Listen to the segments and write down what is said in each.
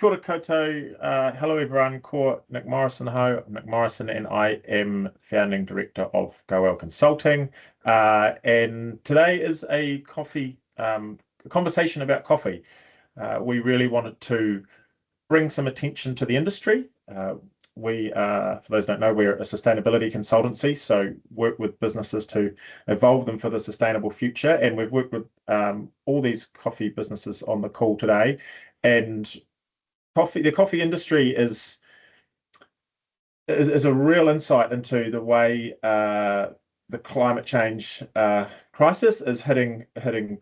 Kia ora koutou. Hello everyone. Ko Nick Morrison ho. I'm Nick Morrison and I am founding director of GoWell Consulting. And today is a conversation about coffee. We really wanted to bring some attention to the industry. For those who don't know, we're a sustainability consultancy, so work with businesses to evolve them for the sustainable future. And we've worked with all these coffee businesses on the call today. And the coffee industry is a real insight into the way the climate change crisis is hitting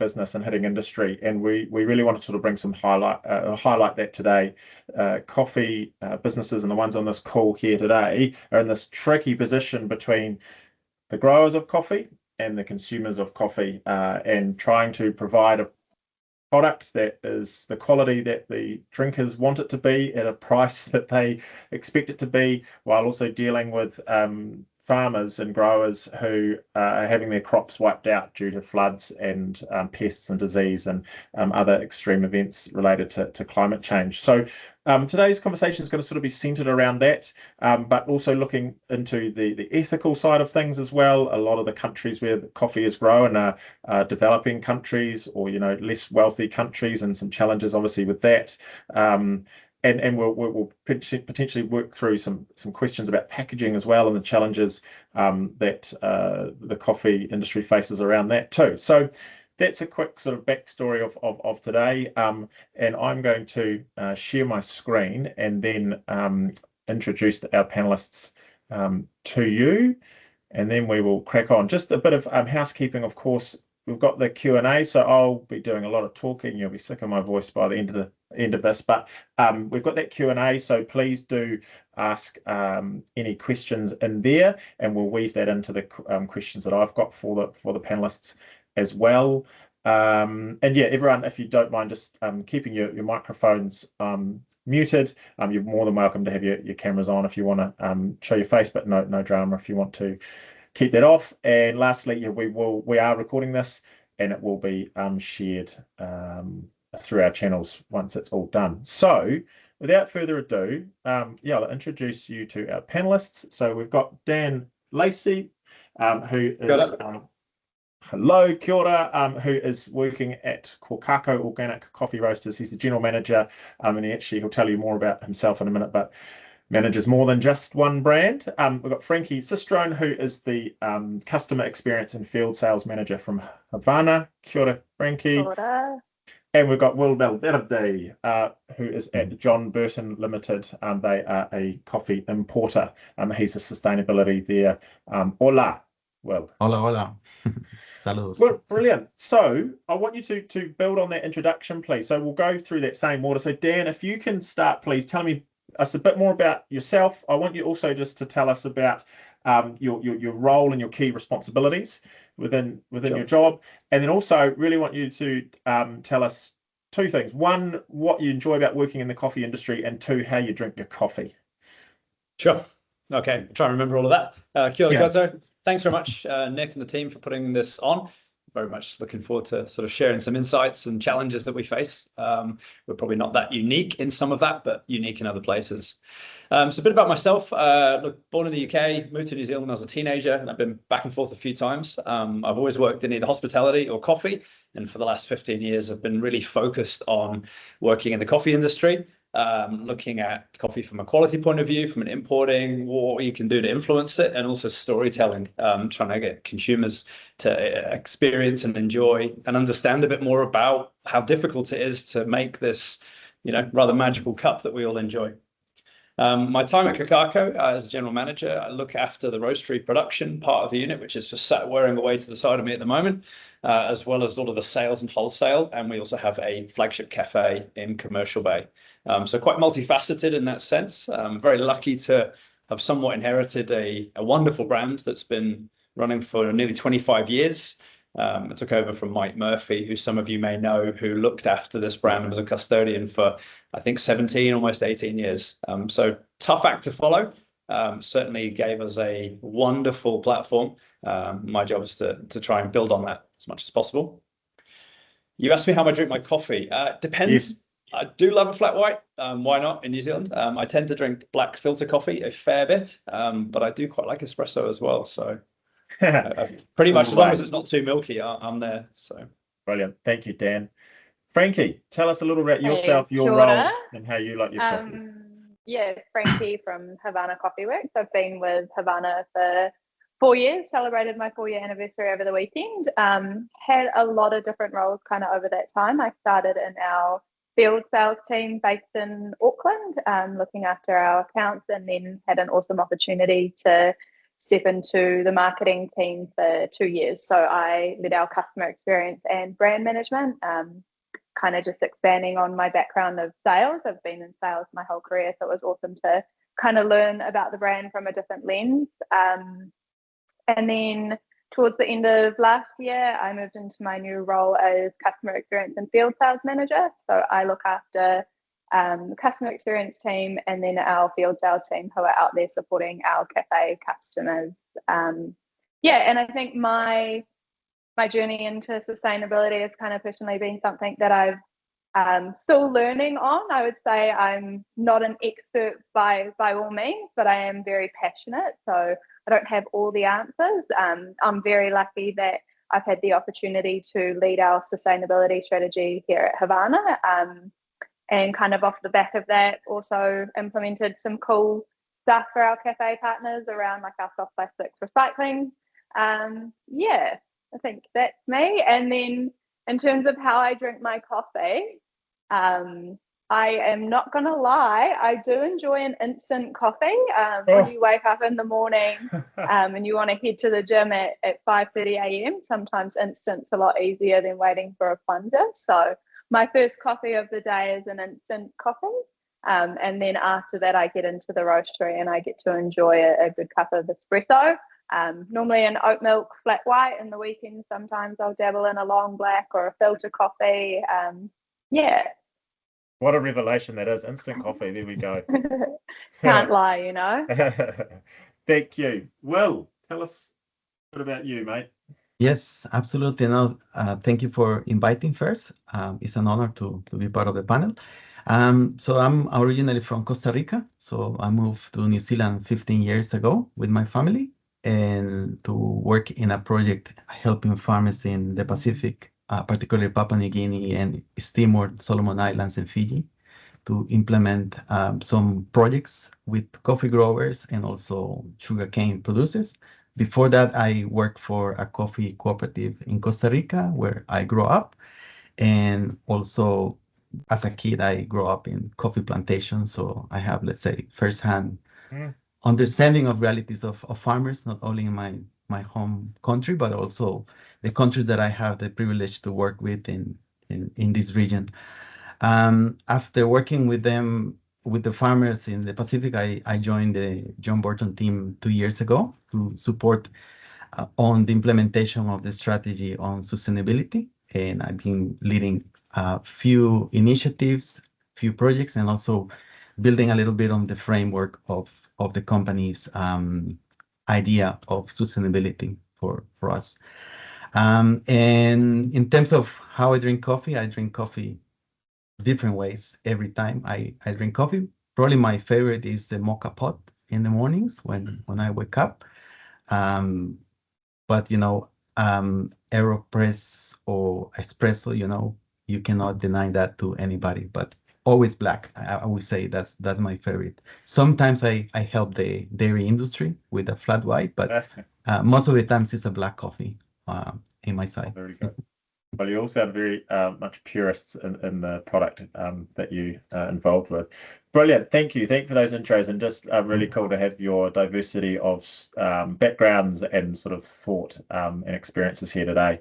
business and hitting industry, and we really want to sort of bring some highlight that today. Coffee businesses and the ones on this call here today are in this tricky position between the growers of coffee and the consumers of coffee, and trying to provide a product that is the quality that the drinkers want it to be at a price that they expect it to be, while also dealing with farmers and growers who are having their crops wiped out due to floods and pests and disease and other extreme events related to climate change. So today's conversation is going to sort of be centered around that, but also looking into the ethical side of things as well. A lot of the countries where coffee is grown are developing countries, or less wealthy countries, and some challenges obviously with that. And we'll potentially work through some questions about packaging as well, and the challenges that the coffee industry faces around that too. So that's a quick sort of backstory of today. And I'm going to share my screen and then introduce our panelists to you, and then we will crack on. Just a bit of housekeeping, of course. We've got the Q&A, so I'll be doing a lot of talking. You'll be sick of my voice by the end of this, but we've got that Q&A, so please do ask any questions in there, and we'll weave that into the questions that I've got for the panelists as well. And yeah, everyone, if you don't mind just keeping your microphones muted, you're more than welcome to have your cameras on if you want to show your face, but no drama if you want to keep that off. And lastly, we are recording this, and it will be shared through our channels once it's all done. So without further ado, I'll introduce you to our panelists. So we've got Dan Lacey, who is hello, kia ora, who is working at Kōkako Organic Coffee Roasters. He's the general manager, and he'll tell you more about himself in a minute, but manages more than just one brand. We've got Frankie Cistrone, who is the customer experience and field sales manager from Havana. Kia ora, Frankie. Kia ora. And we've got Will Valverde, who is at John Burton Limited. They are a coffee importer. He's a sustainability there. Hola, Will. Hola. Saludos. Well, brilliant. So I want you to build on that introduction, please. So we'll go through that same order. So Dan, if you can start, please tell us a bit more about yourself. I want you also just to tell us about your role and your key responsibilities within Sure. your job, and then also really want you to tell us two things: one, what you enjoy about working in the coffee industry, and two, how you drink your coffee. Sure. Okay, try and remember all of that. Kia ora Yeah. koutou. Thanks very much, Nick and the team, for putting this on. Very much looking forward to sort of sharing some insights and challenges that we face. We're probably not that unique in some of that, but unique in other places. So a bit about myself. Born in the UK, moved to New Zealand when I was a teenager, and I've been back and forth a few times. I've always worked in either hospitality or coffee, and for the last 15 years, I've been really focused on working in the coffee industry, looking at coffee from a quality point of view, from an importing, what you can do to influence it, and also storytelling, trying to get consumers to experience and enjoy and understand a bit more about how difficult it is to make this, rather magical cup that we all enjoy. My time at Kōkako as general manager, I look after the roastery production part of the unit, which is just sat wearing away to the side of me at the moment, as well as all of the sales and wholesale. And we also have a flagship cafe in Commercial Bay. So quite multifaceted in that sense. I'm very lucky to have somewhat inherited a wonderful brand that's been running for nearly 25 years. I took over from Mike Murphy, who some of you may know, who looked after this brand and was a custodian for, I think, 17, almost 18 years. So tough act to follow. Certainly gave us a wonderful platform. My job is to try and build on that as much as possible. You asked me how I drink my coffee. Depends. Yes. I do love a flat white. Why not in New Zealand? I tend to drink black filter coffee a fair bit, but I do quite like espresso as well. So pretty much as long as it's not too milky, I'm there. So brilliant. Thank you, Dan. Frankie, tell us a little about yourself, Hey, your kia role, ora. and how you like your coffee. Yeah, Frankie from Havana Coffee Works. I've been with Havana for 4 years, celebrated my 4-year anniversary over the weekend. Had a lot of different roles kind of over that time. I started in our field sales team based in Auckland, looking after our accounts, and then had an awesome opportunity to step into the marketing team for 2 years. So I led our customer experience and brand management, kind of just expanding on my background of sales. I've been in sales my whole career, so it was awesome to kind of learn about the brand from a different lens. And then towards the end of last year, I moved into my new role as customer experience and field sales manager. So I look after the customer experience team and then our field sales team who are out there supporting our cafe customers. Yeah, and I think my journey into sustainability has kind of personally been something that I've still learning on. I would say I'm not an expert by all means, but I am very passionate. So I don't have all the answers. I'm very lucky that I've had the opportunity to lead our sustainability strategy here at Havana, and kind of off the back of that also implemented some cool stuff for our cafe partners around like our soft plastics recycling. Yeah, I think that's me. And then in terms of how I drink my coffee, I am not going to lie, I do enjoy an instant coffee. When you wake up in the morning and you want to head to the gym at 5:30 a.m, sometimes instant's a lot easier than waiting for a plunger. So my first coffee of the day is an instant coffee. And then after that, I get into the roastery and I get to enjoy a good cup of espresso. Normally an oat milk flat white. In the weekend, sometimes I'll dabble in a long black or a filter coffee. Yeah. What a revelation that is. Instant coffee. There we go. Can't lie, you know. Thank you. Will, tell us a bit about you, mate. Yes, absolutely. No, thank you for inviting first. It's an honor to be part of the panel. So I'm originally from Costa Rica. So I moved to New Zealand 15 years ago with my family and to work in a project helping farmers in the Pacific, particularly Papua New Guinea and East Timor, Solomon Islands and Fiji, to implement some projects with coffee growers and also sugarcane producers. Before that, I worked for a coffee cooperative in Costa Rica where I grew up. And also as a kid, I grew up in coffee plantations. So I have, let's say, firsthand understanding of realities of farmers, not only in my home country, but also the country that I have the privilege to work with in this region. After working with them, with the farmers in the Pacific, I joined the John Burton team 2 years ago to support on the implementation of the strategy on sustainability. And I've been leading a few initiatives, few projects, and also building a little bit on the framework of the company's idea of sustainability for us. And in terms of how I drink coffee different ways every time I drink coffee. Probably my favorite is the mocha pot in the mornings when I wake up. But AeroPress or Espresso, you cannot deny that to anybody. But always black. I would say that's my favorite. Sometimes I help the dairy industry with a flat white, but most of the times it's a black coffee in my side. Very good. Well, you all sound very much purists in the product that you are involved with. Brilliant. Thank you. Thank you for those intros, and just really cool to have your diversity of backgrounds and sort of thought and experiences here today.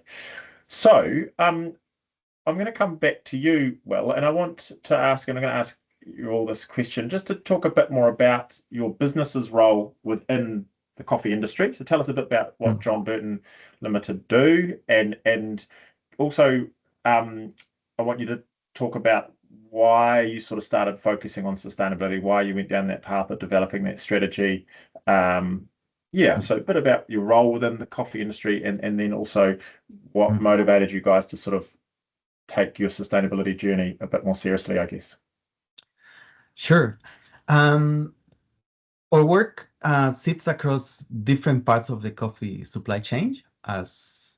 So I'm going to come back to you, Will, and I want to ask, and I'm going to ask you all this question, just to talk a bit more about your business's role within the coffee industry. So tell us a bit about what John Burton Limited do, and also, I want you to talk about why you sort of started focusing on sustainability, why you went down that path of developing that strategy. So a bit about your role within the coffee industry, and then also what motivated you guys to sort of take your sustainability journey a bit more seriously, I guess? Sure. Our work sits across different parts of the coffee supply chain, as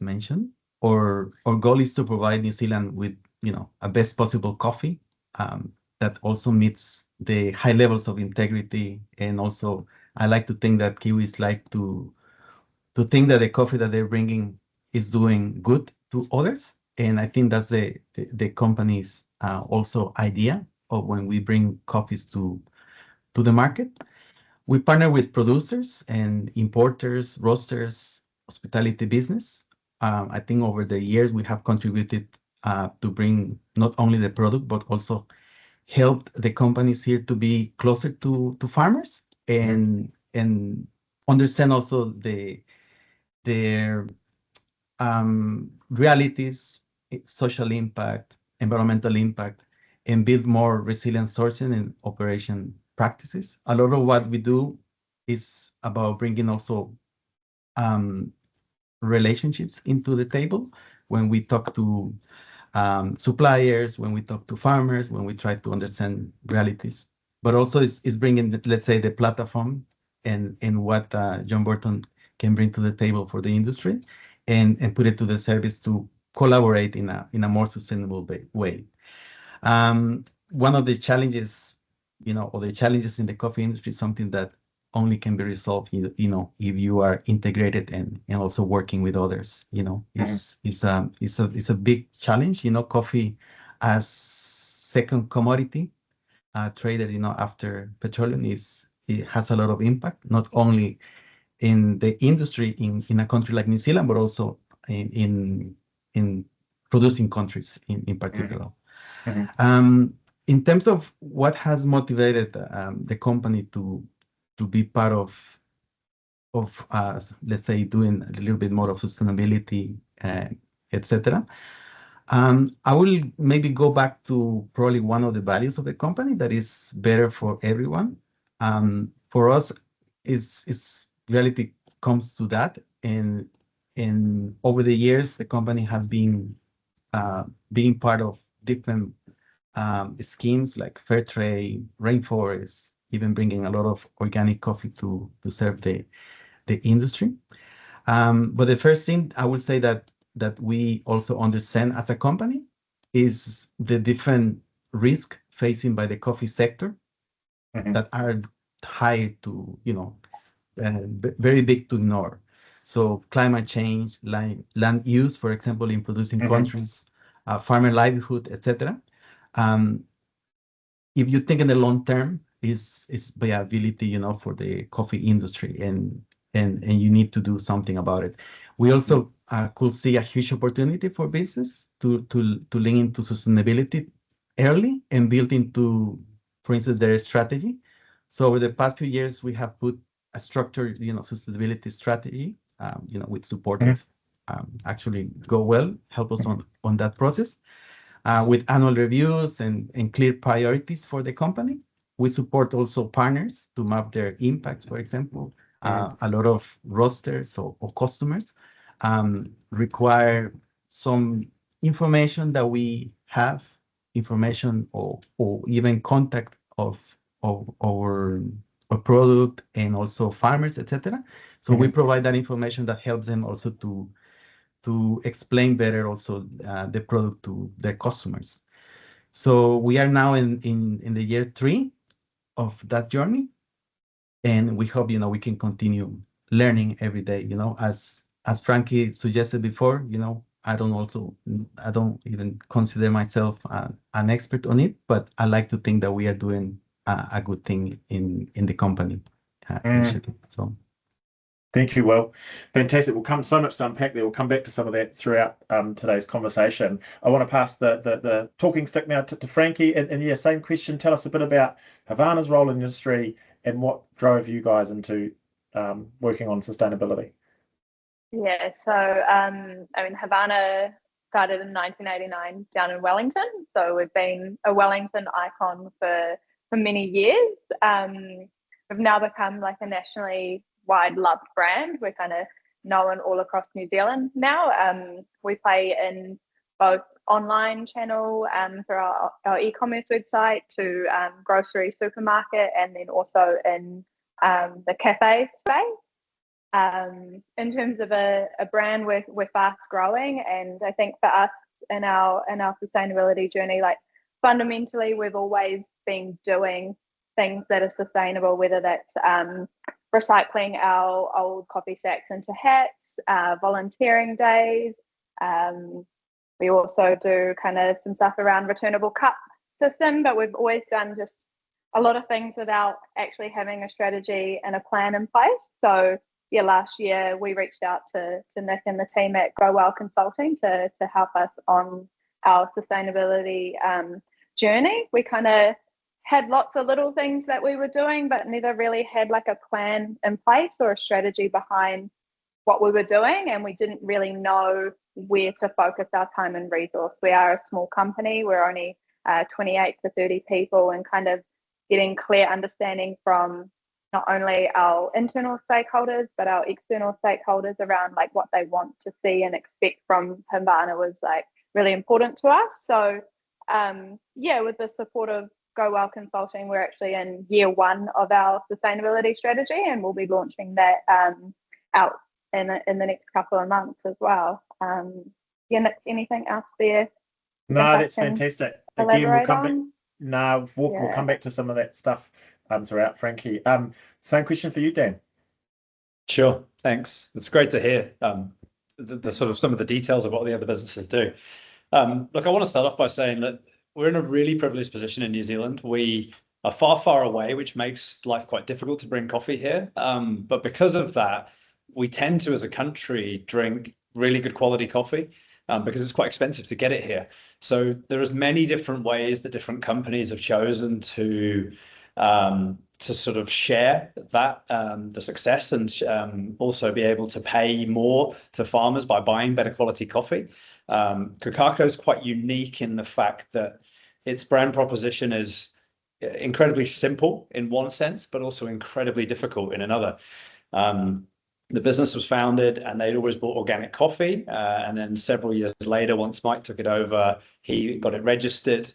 mentioned. Our goal is to provide New Zealand with a best possible coffee that also meets the high levels of integrity, and also I like to think that Kiwis like to think that the coffee that they're bringing is doing good to others, and I think that's the company's also idea of when we bring coffees to the market. We partner with producers and importers, roasters, hospitality business. I think over the years we have contributed to bring not only the product, but also helped the companies here to be closer to farmers and understand also their realities, social impact, environmental impact, and build more resilient sourcing and operation practices. A lot of what we do is about bringing also relationships into the table when we talk to suppliers, when we talk to farmers, when we try to understand realities. But also is bringing, let's say, the platform and what John Burton can bring to the table for the industry, and put it to the service to collaborate in a more sustainable way. One of the challenges, or the challenges in the coffee industry is something that only can be resolved, if you are integrated and also working with others. It's a big challenge. Coffee as second commodity traded, after petroleum it has a lot of impact, not only in the industry in a country like New Zealand, but also in producing countries in particular. In terms of what has motivated the company to be part of let's say, doing a little bit more of sustainability, etc. I will maybe go back to probably one of the values of the company, that is better for everyone. For us, it's reality comes to that, and over the years, the company has been being part of different schemes like fair trade, rainforest, even bringing a lot of organic coffee to serve the industry. But the first thing I would say that we also understand as a company is the different risk facing by the coffee sector that are high to, very big to ignore. So climate change, land use, for example, in producing countries, farmer livelihood, etc. If you think in the long term, is viability, for the coffee industry, and you need to do something about it. We also could see a huge opportunity for business to link into sustainability early and build into, for instance, their strategy. So over the past few years, we have put a structured, sustainability strategy, with support of actually Go Well, help us on that process, with annual reviews and clear priorities for the company. We support also partners to map their impacts, for example. A lot of roasters or customers require some information that we have, information or even contact of our product, and also farmers, etc. So we provide that information that helps them also to explain better also the product to their customers. So we are now in the year 3 of that journey, and we hope we can continue learning every day. As Frankie suggested before, I don't even consider myself an expert on it, but I like to think that we are doing a good thing in the company initiative. So. Thank you, Will. Fantastic. We'll come so much to unpack there. We'll come back to some of that throughout today's conversation. I want to pass the talking stick now to Frankie. And yeah, same question. Tell us a bit about Havana's role in the industry and what drove you guys into working on sustainability. Yeah, so Havana started in 1989 down in Wellington. So we've been a Wellington icon for many years. We've now become like a nationally wide loved brand. We're kind of known all across New Zealand now. We play in both online channel through our e-commerce website to grocery, supermarket, and then also in the cafe space. In terms of a brand, we're fast growing, and I think for us in our sustainability journey, like fundamentally, we've always been doing things that are sustainable, whether that's recycling our old coffee sacks into hats, volunteering days. We also do kind of some stuff around returnable cup system, but we've always done just a lot of things without actually having a strategy and a plan in place. So yeah, last year we reached out to Nick and the team at Go Well Consulting to help us on our sustainability journey. We kind of had lots of little things that we were doing, but never really had like a plan in place or a strategy behind what we were doing, and we didn't really know where to focus our time and resource. We are a small company. We're only 28 to 30 people, and kind of getting clear understanding from not only our internal stakeholders, but our external stakeholders around like what they want to see and expect from Havana was like really important to us. So yeah, with the support of Go Well Consulting, we're actually in year 1 of our sustainability strategy, and we'll be launching that out in the next couple of months as well. Yeah, anything else there? No, that's fantastic. Again, we'll come back. No, we'll come back to some of that stuff throughout, Frankie. Same question for you, Dan. Sure, thanks. It's great to hear the sort of some of the details of what the other businesses do. Look, I want to start off by saying that we're in a really privileged position in New Zealand. We are far, far away, which makes life quite difficult to bring coffee here. But because of that, we tend to, as a country, drink really good quality coffee because it's quite expensive to get it here. So there's many different ways that different companies have chosen to sort of share that the success, and also be able to pay more to farmers by buying better quality coffee. Kōkako is quite unique in the fact that its brand proposition is incredibly simple in one sense, but also incredibly difficult in another. The business was founded and they'd always bought organic coffee. And then several years later, once Mike took it over, he got it registered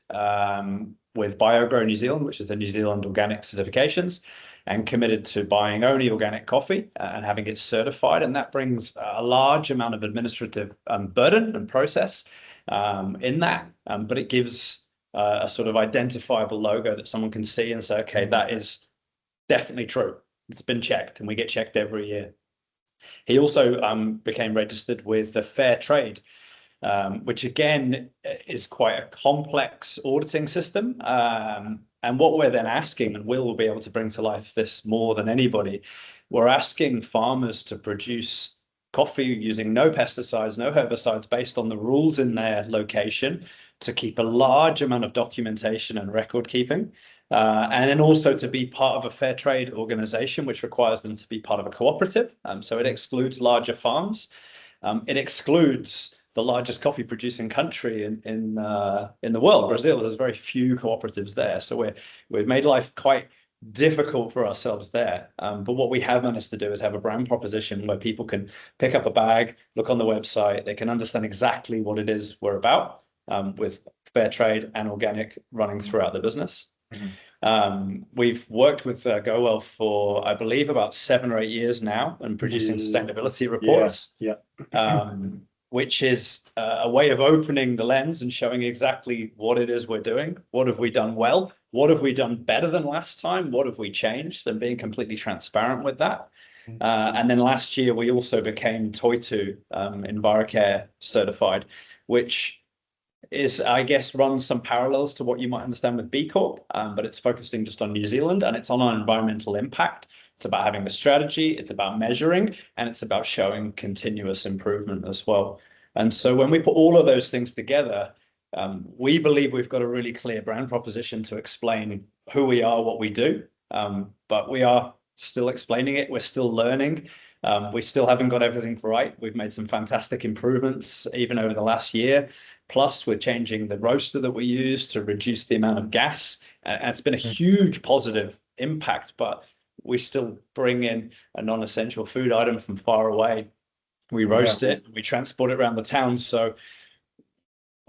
with BioGrow New Zealand, which is the New Zealand organic certifications, and committed to buying only organic coffee and having it certified. And that brings a large amount of administrative burden and process in that, but it gives a sort of identifiable logo that someone can see and say, okay, that is definitely true. It's been checked, and we get checked every year. He also became registered with the Fair Trade, which again is quite a complex auditing system. And what we're then asking, and Will be able to bring to life this more than anybody, we're asking farmers to produce coffee using no pesticides, no herbicides, based on the rules in their location, to keep a large amount of documentation and record keeping. And then also to be part of a fair trade organization, which requires them to be part of a cooperative. So it excludes larger farms. It excludes the largest coffee producing country in the world, Brazil. There's very few cooperatives there. So we've made life quite difficult for ourselves there. But what we have managed to do is have a brand proposition where people can pick up a bag, look on the website, they can understand exactly what it is we're about, with fair trade and organic running throughout the business. We've worked with Go Well for, I believe, about 7 or 8 years now, and producing sustainability reports, which is a way of opening the lens and showing exactly what it is we're doing. What have we done well? What have we done better than last time? What have we changed? And being completely transparent with that. And then last year, we also became Toitu EnviroCare certified, which is, I guess, runs some parallels to what you might understand with B Corp, but it's focusing just on New Zealand, and it's on our environmental impact. It's about having a strategy, it's about measuring, and it's about showing continuous improvement as well. And so when we put all of those things together, we believe we've got a really clear brand proposition to explain who we are, what we do, but we are still explaining it. We're still learning. We still haven't got everything right. We've made some fantastic improvements even over the last year. Plus, we're changing the roaster that we use to reduce the amount of gas. And it's been a huge positive impact, but we still bring in a non-essential food item from far away. We roast it, we transport it around the town. So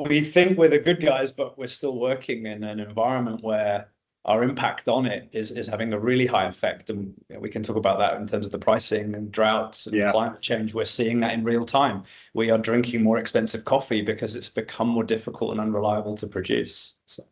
we think we're the good guys, but we're still working in an environment where our impact on it is having a really high effect. And we can talk about that in terms of the pricing and droughts and climate change. We're seeing that in real time. We are drinking more expensive coffee because it's become more difficult and unreliable to produce. So.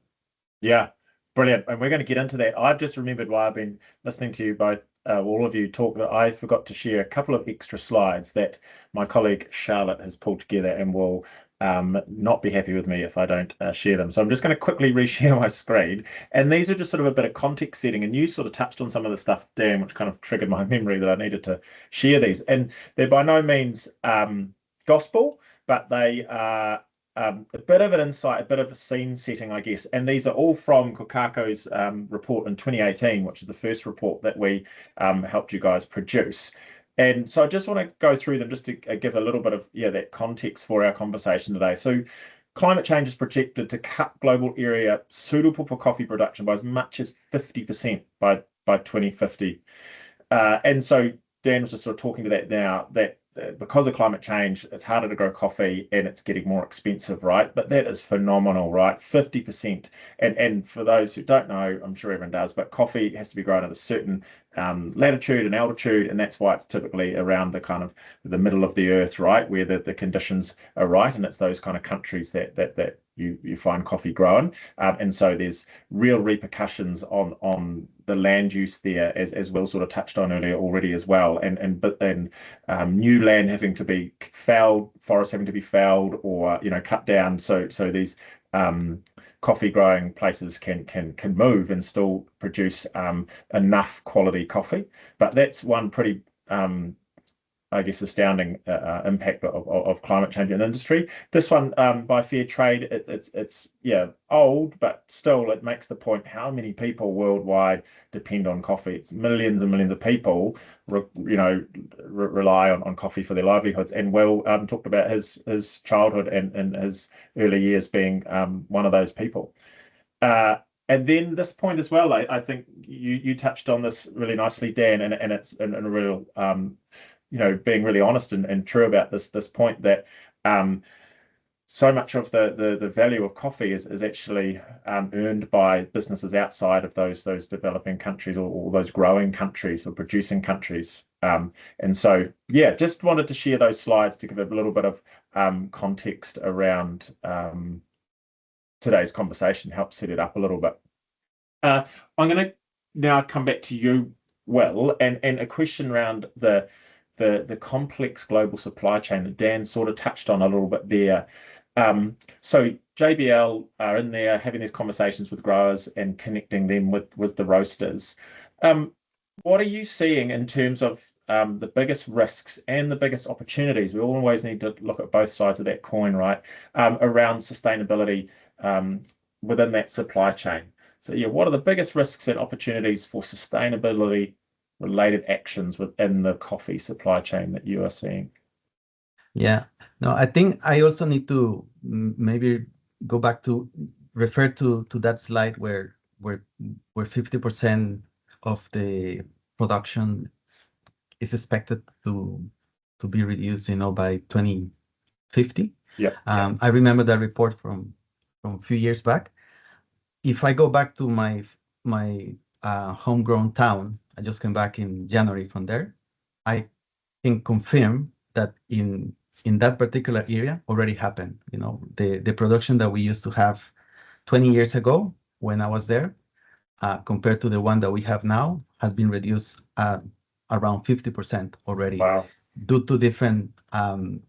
Yeah, brilliant. And we're going to get into that. I've just remembered while I've been listening to you both, all of you talk, that I forgot to share a couple of extra slides that my colleague Charlotte has pulled together and will not be happy with me if I don't share them. So I'm just going to quickly reshare my screen. And these are just sort of a bit of context setting. And you sort of touched on some of the stuff, Dan, which kind of triggered my memory that I needed to share these. And they're by no means gospel, but they are a bit of an insight, a bit of a scene setting, I guess. And these are all from Kōkako's report in 2018, which is the first report that we helped you guys produce. And so I just want to go through them just to give a little bit of that context for our conversation today. So climate change is projected to cut global area suitable for coffee production by as much as 50% by 2050. And so Dan was just sort of talking to that now, that because of climate change, it's harder to grow coffee and it's getting more expensive, right? But that is phenomenal, right? 50%. And for those who don't know, I'm sure everyone does, but coffee has to be grown at a certain latitude and altitude, and that's why it's typically around the kind of the middle of the earth, right, where the conditions are right, and it's those kind of countries that you find coffee grown, and so there's real repercussions on the land use there, as Will sort of touched on earlier already as well, and new land having to be felled, forests having to be felled or cut down, so these coffee growing places can move and still produce enough quality coffee. But that's one pretty I guess astounding impact of climate change in industry. This one by Fair Trade, it's old, but still it makes the point how many people worldwide depend on coffee. It's millions and millions of people rely on coffee for their livelihoods. And Will talked about his childhood and his early years being one of those people. And then this point as well, I think you touched on this really nicely, Dan, and it's a real being really honest and true about this point that so much of the value of coffee is actually earned by businesses outside of those developing countries or those growing countries or producing countries. And so just wanted to share those slides to give a little bit of context around today's conversation, help set it up a little bit. I'm going to now come back to you, Will, and a question around the complex global supply chain that Dan sort of touched on a little bit there. So JBL are in there having these conversations with growers and connecting them with the roasters. What are you seeing in terms of the biggest risks and the biggest opportunities? We always need to look at both sides of that coin, right? Around sustainability within that supply chain. So what are the biggest risks and opportunities for sustainability related actions within the coffee supply chain that you are seeing? Yeah, no, I think I also need to maybe go back to refer to that slide where 50% of the production is expected to be reduced, by 2050. I remember that report from a few years back. If I go back to my homegrown town, I just came back in January from there, I can confirm that in that particular area already happened. The production that we used to have 20 years ago when I was there, compared to the one that we have now, has been reduced around 50% already. Wow. Due to different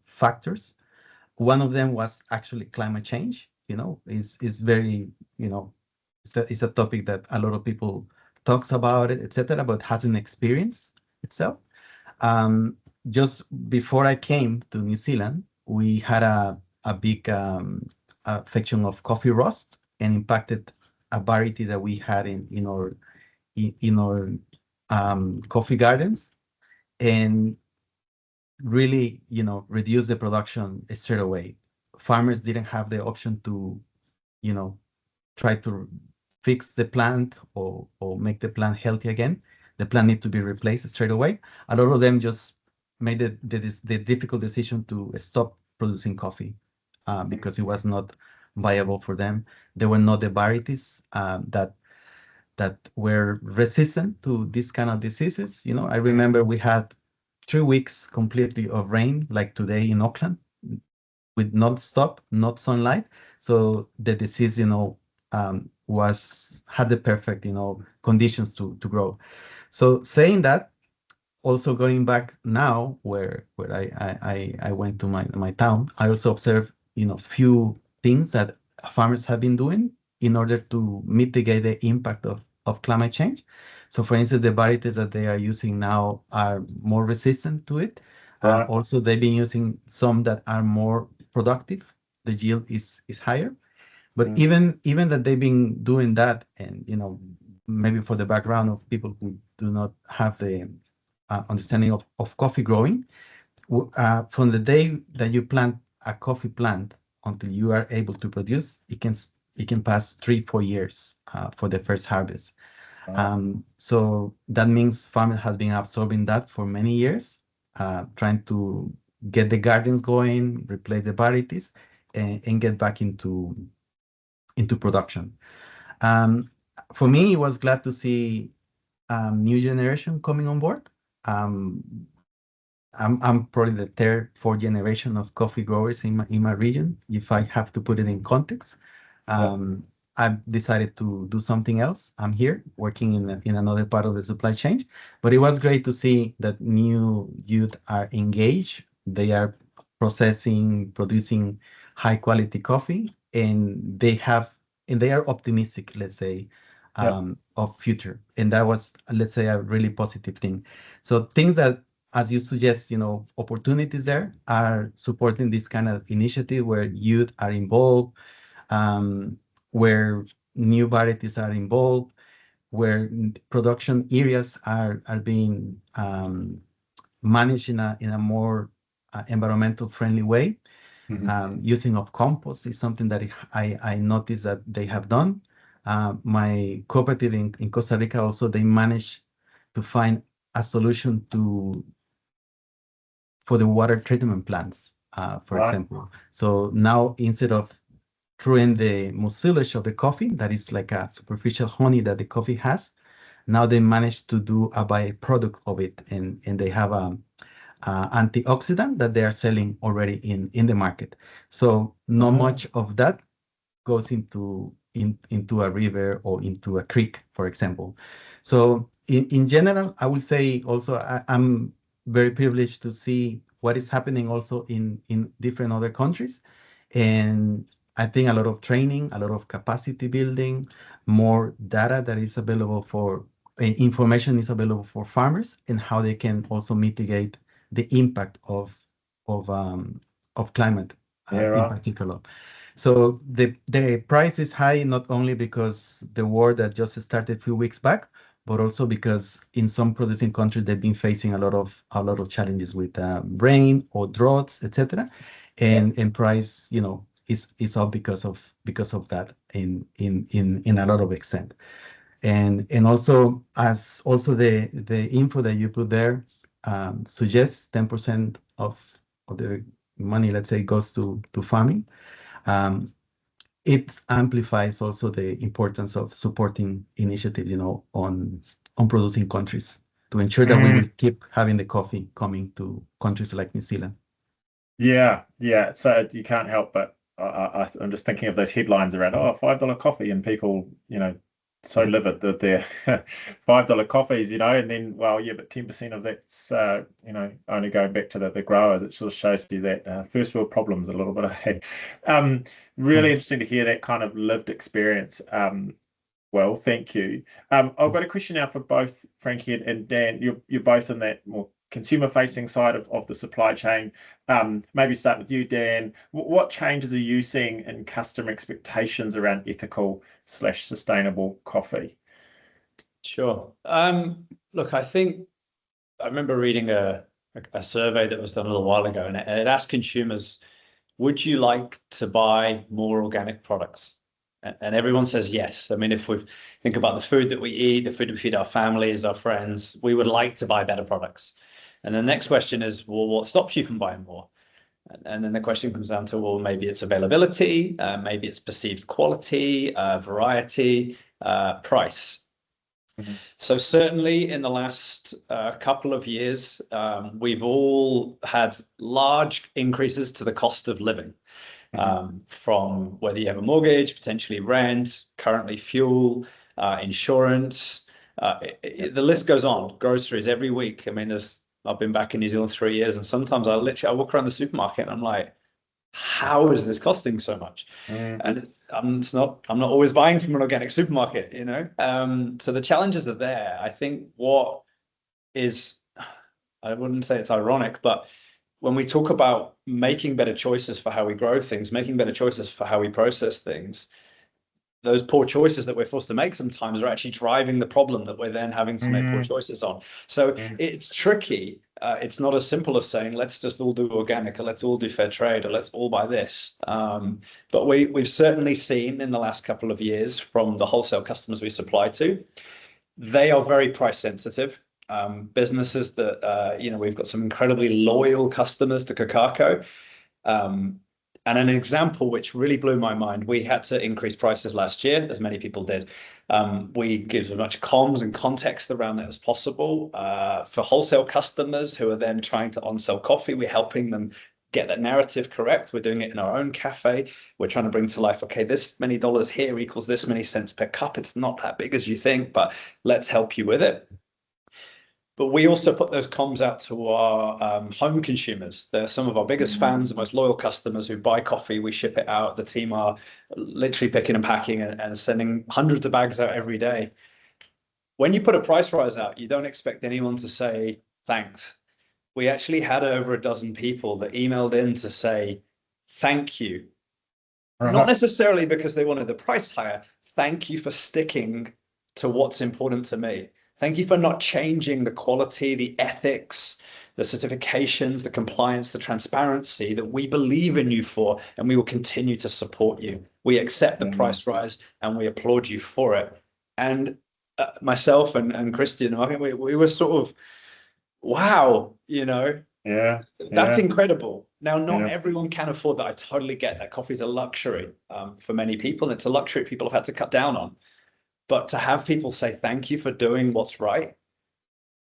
factors. One of them was actually climate change. Is very, it's a topic that a lot of people talks about it, etc., but hasn't experienced itself. Just before I came to New Zealand, we had a big affection of coffee rust and impacted a variety that we had in our coffee gardens, and really, reduce the production straight away. Farmers didn't have the option to, try to fix the plant or make the plant healthy again. The plant needs to be replaced straight away. A lot of them just made the difficult decision to stop producing coffee because it was not viable for them. There were no the varieties that were resistant to this kind of diseases. You know, I remember we had 3 weeks completely of rain, like today in Auckland, with non-stop, not sunlight. So the disease, you know, had the perfect, you know, conditions to grow. So saying that, also going back now where I went to my town, I also observed, you know, few things that farmers have been doing in order to mitigate the impact of climate change. So for instance, the varieties that they are using now are more resistant to it. Right. Also, they've been using some that are more productive. The yield is higher. But even that they've been doing that, and you know, maybe for the background of people who do not have the understanding of coffee growing, from the day that you plant a coffee plant until you are able to produce, it can pass 3-4 years for the first harvest. So that means farmers have been absorbing that for many years, trying to get the gardens going, replace the varieties, and get back into production. For me, it was glad to see new generation coming on board. I'm probably the third, fourth generation of coffee growers in my region, if I have to put it in context. I've decided to do something else. I'm here working in another part of the supply chain, but it was great to see that new youth are engaged. They are producing high quality coffee, and they are optimistic, let's say, of future. And that was, let's say, a really positive thing. So things that, as you suggest, you know, opportunities there are supporting this kind of initiative where youth are involved, where new varieties are involved, where production areas are being managed in a more environmental friendly way. Using of compost is something that I noticed that they have done. My cooperative in Costa Rica also, they managed to find a solution for the water treatment plants, for example. So now, instead of throwing the mucilage of the coffee, that is like a superficial honey that the coffee has, now they managed to do a byproduct of it, and they have a antioxidant that they are selling already in the market. So not much of that goes into a river or into a creek, for example. So in general, I would say also I'm very privileged to see what is happening also in different other countries. And I think a lot of training, a lot of capacity building, more data that is available for information is available for farmers, and how they can also mitigate the impact of climate in particular. So the price is high not only because the war that just started a few weeks back, but also because in some producing countries they've been facing a lot of challenges with rain or droughts, etc. And price, you know, is up because of that in a lot of extent. And also, as also the info that you put there suggests 10% of the money, let's say, goes to farming. It amplifies also the importance of supporting initiatives, you know, on producing countries, to ensure that we will keep having the coffee coming to countries like New Zealand. Yeah. So you can't help but I'm just thinking of those headlines around $5 coffee, and people, you know, so livid that they're $5 coffees, you know, and then, well, yeah, but 10% of that's you know, only going back to the growers. It sort of shows you that first world problems a little bit. Really interesting to hear that kind of lived experience. Well, thank you. I've got a question now for both Frankie and Dan. You're both in that more consumer-facing side of the supply chain. Maybe start with you, Dan. What changes are you seeing in customer expectations around ethical/sustainable coffee? Sure. Look, I think I remember reading a survey that was done a little while ago, and it asked consumers, would you like to buy more organic products? And everyone says yes. I mean, if we think about the food that we eat, the food we feed our families, our friends, we would like to buy better products. And the next question is, well, what stops you from buying more? And then the question comes down to, well, maybe it's availability, maybe it's perceived quality, variety, price. So certainly in the last couple of years, we've all had large increases to the cost of living, from whether you have a mortgage, potentially rent, currently fuel, insurance, the list goes on. Groceries every week. I mean, I've been back in New Zealand 3 years, and sometimes I walk around the supermarket and I'm like, how is this costing so much? And I'm not always buying from an organic supermarket, you know. So the challenges are there. I think what is, I wouldn't say it's ironic, but when we talk about making better choices for how we grow things, making better choices for how we process things, those poor choices that we're forced to make sometimes are actually driving the problem that we're then having to make poor choices on. So it's tricky. It's not as simple as saying, let's just all do organic, or let's all do fair trade, or let's all buy this. But we've certainly seen in the last couple of years from the wholesale customers we supply to, they are very price sensitive. Businesses that, we've got some incredibly loyal customers to Kōkako. And an example which really blew my mind, we had to increase prices last year, as many people did. We give as much comms and context around it as possible. For wholesale customers who are then trying to on-sell coffee, we're helping them get that narrative correct. We're doing it in our own cafe. We're trying to bring to life, okay, this many dollars here equals this many cents per cup. It's not that big as you think, but let's help you with it. But we also put those comms out to our home consumers. They're some of our biggest fans, the most loyal customers who buy coffee. We ship it out. The team are literally picking and packing and sending hundreds of bags out every day. When you put a price rise out, you don't expect anyone to say thanks. We actually had over a dozen people that emailed in to say thank you. Not necessarily because they wanted the price higher. Thank you for sticking to what's important to me. Thank you for not changing the quality, the ethics, the certifications, the compliance, the transparency that we believe in you for, and we will continue to support you. We accept the price rise and we applaud you for it. And myself and Christian, I think we were sort of, wow, that's incredible. Now, not everyone can afford that. I totally get that. Coffee is a luxury for many people, and it's a luxury people have had to cut down on. But to have people say thank you for doing what's right,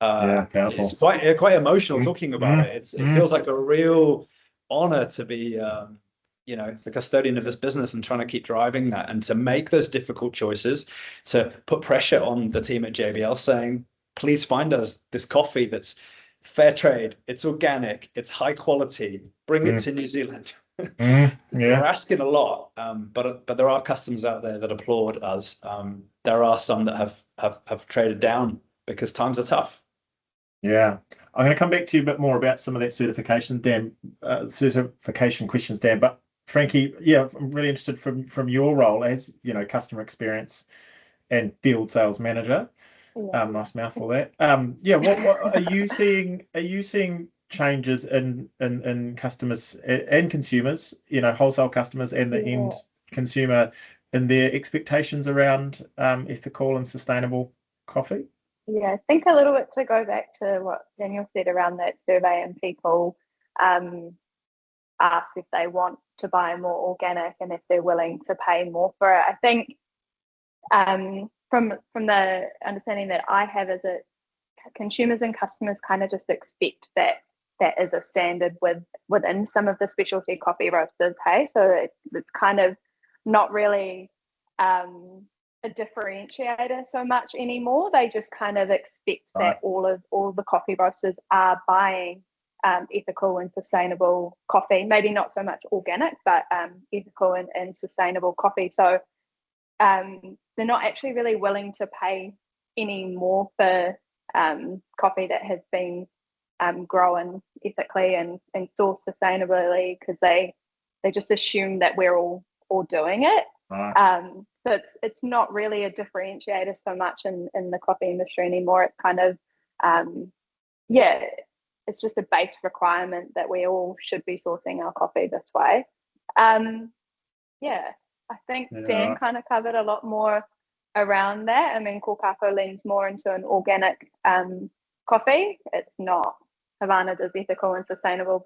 it's quite emotional talking about it. It feels like a real honor to be, the custodian of this business and trying to keep driving that, and to make those difficult choices, to put pressure on the team at JBL saying, please find us this coffee that's fair trade, it's organic, it's high quality, bring it to New Zealand. We're asking a lot, but there are customers out there that applaud us. There are some that have traded down because times are tough. Yeah, I'm going to come back to you a bit more about some of that certification questions, Dan. But Frankie, I'm really interested from your role as customer experience and field sales manager. Nice mouthful that. What are you seeing? Are you seeing changes in customers and consumers, wholesale customers and the end consumer, in their expectations around ethical and sustainable coffee? Yeah, I think a little bit to go back to what Daniel said around that survey, and people ask if they want to buy more organic and if they're willing to pay more for it. I think from the understanding that I have is that consumers and customers kind of just expect that is a standard within some of the specialty coffee roasters. Hey, so it's kind of not really a differentiator so much anymore. They just kind of expect that all the coffee roasters are buying ethical and sustainable coffee. Maybe not so much organic, but ethical and sustainable coffee. So they're not actually really willing to pay any more for coffee that has been grown ethically and sourced sustainably, because they just assume that we're all doing it. So it's not really a differentiator so much in the coffee industry anymore. It's kind of it's just a base requirement that we all should be sourcing our coffee this way. I think Dan kind of covered a lot more around that. I mean, Kōkako leans more into an organic coffee. It's not. Havana does ethical and sustainable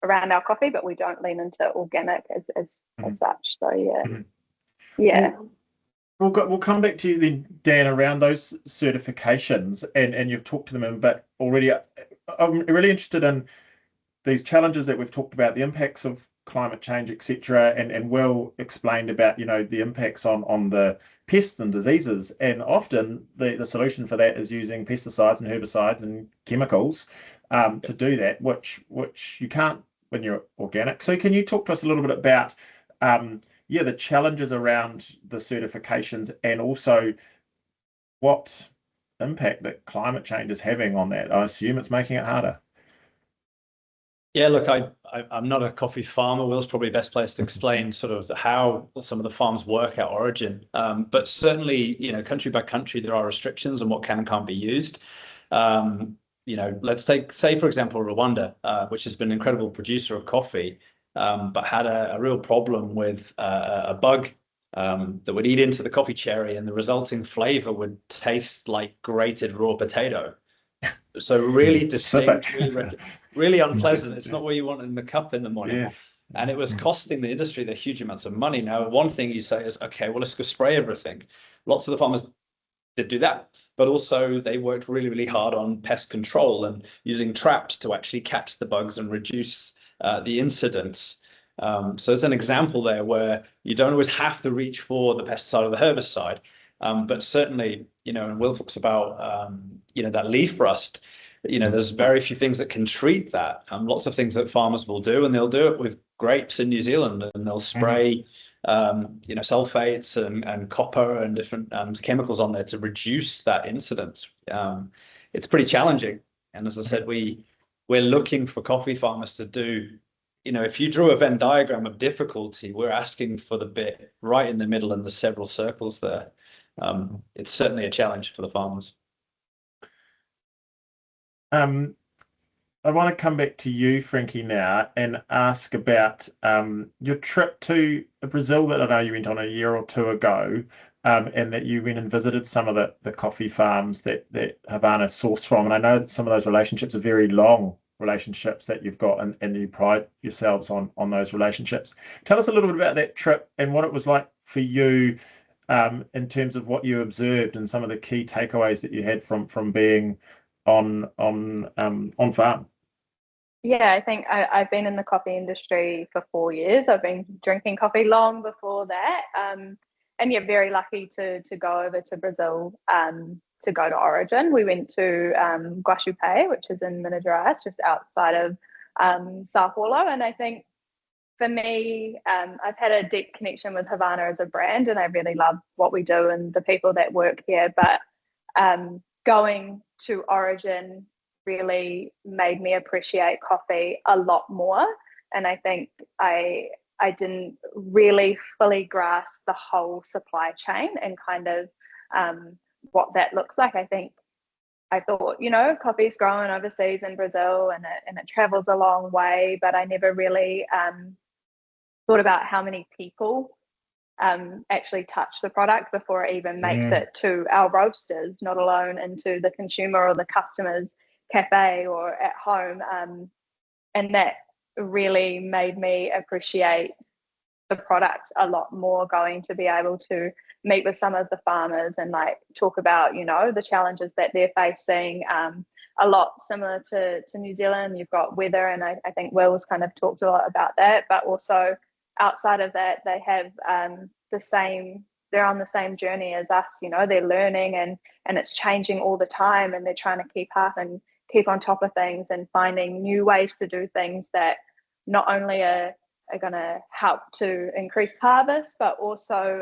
around our coffee, but we don't lean into organic as such. So yeah. Mhm. Yeah. We'll come back to you then, Dan, around those certifications, and you've talked to them a bit already. I'm really interested in these challenges that we've talked about, the impacts of climate change, etc., and well explained about, the impacts on the pests and diseases. And often the solution for that is using pesticides and herbicides and chemicals to do that, which you can't when you're organic. So can you talk to us a little bit about the challenges around the certifications, and also what impact that climate change is having on that? I assume it's making it harder. Yeah, look, I'm not a coffee farmer. Will's probably best placed to explain sort of how some of the farms work at origin. But certainly, country by country, there are restrictions on what can and can't be used. Let's say, for example, Rwanda, which has been an incredible producer of coffee, but had a real problem with a bug that would eat into the coffee cherry, and the resulting flavor would taste like grated raw potato. So really distinct, really unpleasant. It's not what you want in the cup in the morning. Yeah. And it was costing the industry the huge amounts of money. Now, one thing you say is, okay, well, let's go spray everything. Lots of the farmers did do that, but also they worked really, really hard on pest control and using traps to actually catch the bugs and reduce the incidence. So it's an example there where you don't always have to reach for the pesticide or the herbicide. But certainly, and Will talks about, that leaf rust, there's very few things that can treat that. Lots of things that farmers will do, and they'll do it with grapes in New Zealand, and they'll spray, sulfates and copper and different chemicals on there to reduce that incidence. It's pretty challenging. And as I said, we're looking for coffee farmers to do, if you drew a Venn diagram of difficulty, we're asking for the bit right in the middle and the several circles there. It's certainly a challenge for the farmers. I want to come back to you, Frankie, now and ask about your trip to Brazil that I know you went on a year or two ago, and that you went and visited some of the coffee farms that Havana sourced from. And I know that some of those relationships are very long relationships that you've got, and you pride yourselves on those relationships. Tell us a little bit about that trip and what it was like for you, in terms of what you observed and some of the key takeaways that you had from being on farm. Yeah, I think I've been in the coffee industry for 4 years. I've been drinking coffee long before that. And yeah, very lucky to go over to Brazil to go to Origin. We went to Guaxupé, which is in Minas Gerais, just outside of Sao Paulo. And I think for me, I've had a deep connection with Havana as a brand, and I really love what we do and the people that work here. But going to Origin really made me appreciate coffee a lot more. And I think I didn't really fully grasp the whole supply chain and kind of what that looks like. I thought, coffee's grown overseas in Brazil and it travels a long way, but I never really thought about how many people actually touch the product before it even makes it to our roasters, not alone into the consumer or the customer's cafe or at home. And that really made me appreciate the product a lot more, going to be able to meet with some of the farmers and talk about, the challenges that they're facing. A lot similar to New Zealand, you've got weather, and I think Will's kind of talked a lot about that, but also outside of that, they have they're on the same journey as us, they're learning and it's changing all the time, and they're trying to keep up and keep on top of things and finding new ways to do things that not only are going to help to increase harvest, but also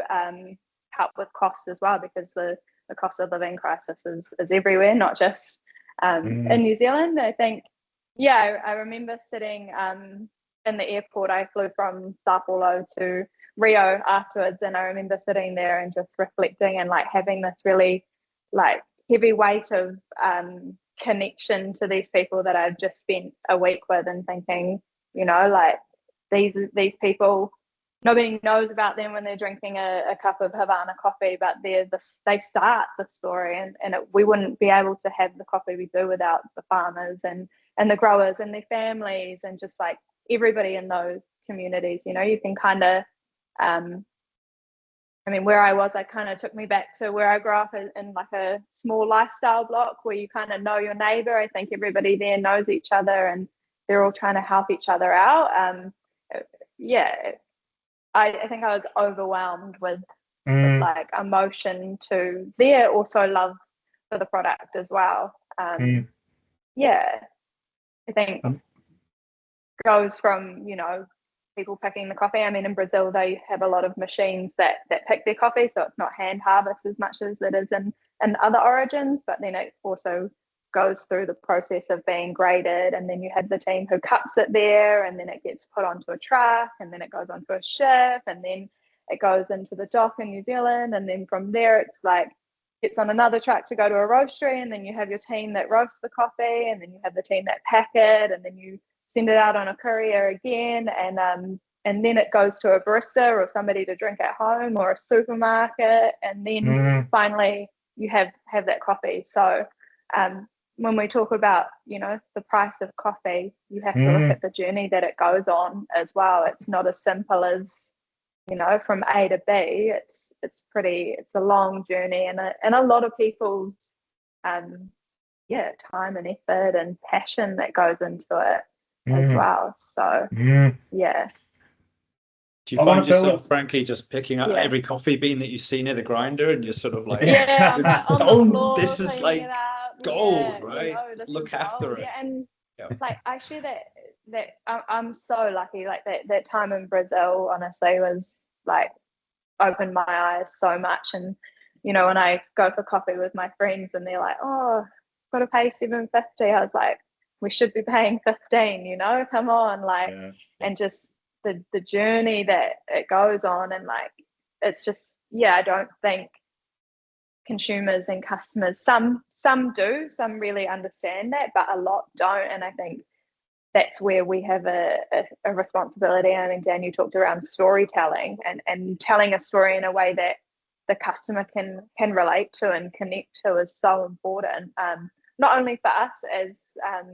help with costs as well, because the cost of living crisis is everywhere, not just in New Zealand. I think, I remember sitting in the airport. I flew from Sao Paulo to Rio afterwards, and I remember sitting there and just reflecting and having this really heavy weight of connection to these people that I've just spent a week with, and thinking, these people, nobody knows about them when they're drinking a cup of Havana coffee, but they start the story, and we wouldn't be able to have the coffee we do without the farmers and the growers and their families, and just everybody in those communities. You know, you can kind of, I mean, where I was, I kind of took me back to where I grew up in like a small lifestyle block where you kind of know your neighbor. I think everybody there knows each other and they're all trying to help each other out. Yeah, I think I was overwhelmed with like emotion to there, also love for the product as well. Yeah, I think goes from, you know, people picking the coffee. I mean, in Brazil, they have a lot of machines that pick their coffee, so it's not hand harvest as much as it is in other origins, but then it also goes through the process of being graded, and then you have the team who cuts it there, and then it gets put onto a truck, and then it goes onto a ship, and then it goes into the dock in New Zealand, and then from there it's like it's on another truck to go to a roastery, and then you have your team that roasts the coffee, and then you have the team that pack it, and then you send it out on a courier again, and then it goes to a barista or somebody to drink at home or a supermarket, and then finally you have that coffee. So when we talk about, you know, the price of coffee, you have to look at the journey that it goes on as well. It's not as simple as, you know, from A to B. It's a long journey, and a lot of people's time and effort and passion that goes into it as well. So yeah. Do you find yourself, Frankie, just picking up every coffee bean that you see near the grinder, and you're sort of like, I'm like on the floor, this is like gold, right? You know, Look after it. Yeah, and like I share that I'm so lucky. Like that time in Brazil, honestly, was like opened my eyes so much. And you know, when I go for coffee with my friends, and they're like, "Oh, got to pay $7.50," I was like, we should be paying 15, you know, come on, like, and just the journey that it goes on, and like, it's just, I don't think consumers and customers, some do, some really understand that, but a lot don't. And I think that's where we have a responsibility. I mean, Dan, you talked around storytelling, and telling a story in a way that the customer can relate to and connect to is so important. Not only for us as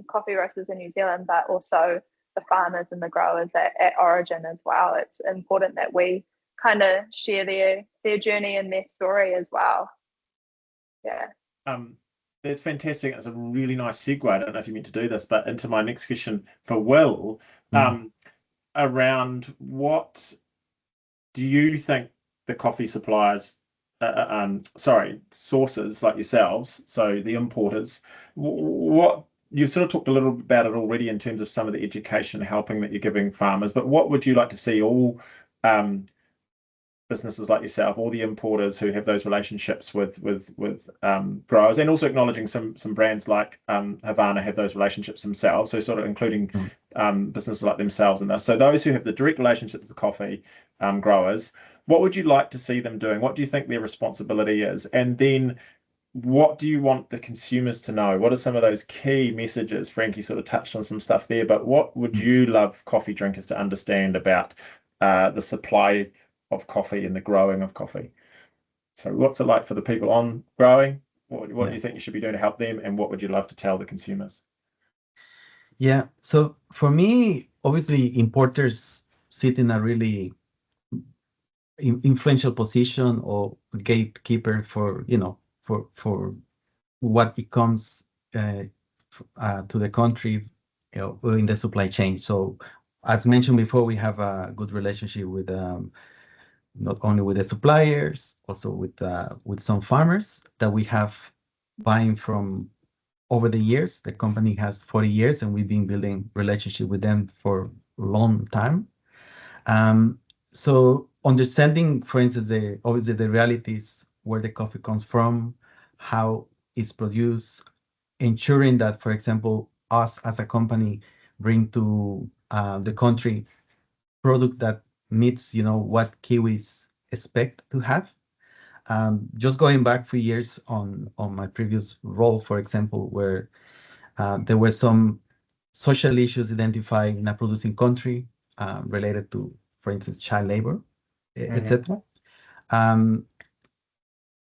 coffee roasters in New Zealand, but also the farmers and the growers at origin as well. It's important that we kind of share their journey and their story as well. Yeah. That's fantastic. It's a really nice segue. I don't know if you meant to do this, but into my next question for Will, around what do you think the coffee suppliers, sources like yourselves, so the importers, what you've sort of talked a little bit about it already in terms of some of the education helping that you're giving farmers, but what would you like to see all businesses like yourself, all the importers who have those relationships with growers, and also acknowledging some brands like Havana have those relationships themselves, so sort of including businesses like themselves in this. So those who have the direct relationship with the coffee growers, what would you like to see them doing? What do you think their responsibility is? And then what do you want the consumers to know? What are some of those key messages? Frankie sort of touched on some stuff there, but what would you love coffee drinkers to understand about the supply of coffee and the growing of coffee? So what's it like for the people on growing? What do you think you should be doing to help them, and what would you love to tell the consumers? Yeah, so for me, obviously importers sit in a really influential position or gatekeeper for, you know, for what it comes to the country, you know, in the supply chain. So as mentioned before, we have a good relationship with not only with the suppliers, also with some farmers that we have buying from over the years. The company has 40 years, and we've been building relationship with them for a long time. So understanding, for instance, obviously the realities, where the coffee comes from, how it's produced, ensuring that, for example, us as a company bring to the country product that meets, you know, what Kiwis expect to have. Just going back a few years on my previous role, for example, where there were some social issues identified in a producing country related to, for instance, child labor, etc.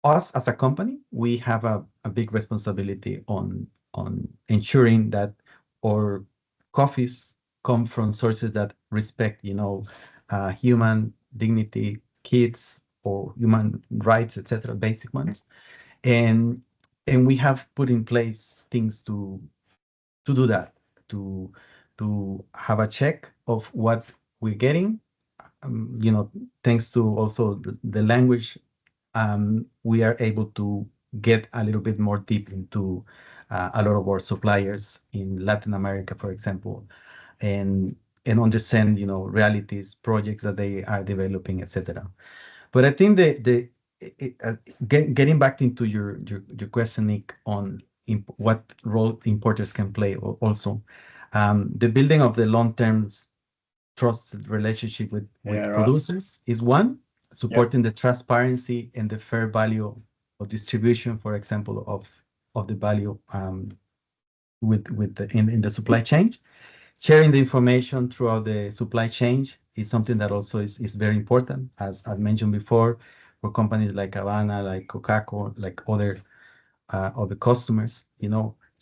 Us as a company, we have a big responsibility on ensuring that our coffees come from sources that respect, human dignity, kids, or human rights, etc., basic ones. And we have put in place things to do that, to have a check of what we're getting. Thanks to also the language, we are able to get a little bit more deep into a lot of our suppliers in Latin America, for example, and understand, realities, projects that they are developing, etc. But I think getting back into your question, Nick, on what role importers can play also, the building of the long-term trusted relationship with producers is one, supporting the transparency and the fair value of distribution, for example, of the value in the supply chain. Sharing the information throughout the supply chain is something that also is very important, as I mentioned before, for companies like Havana, like Kōkako, like other customers.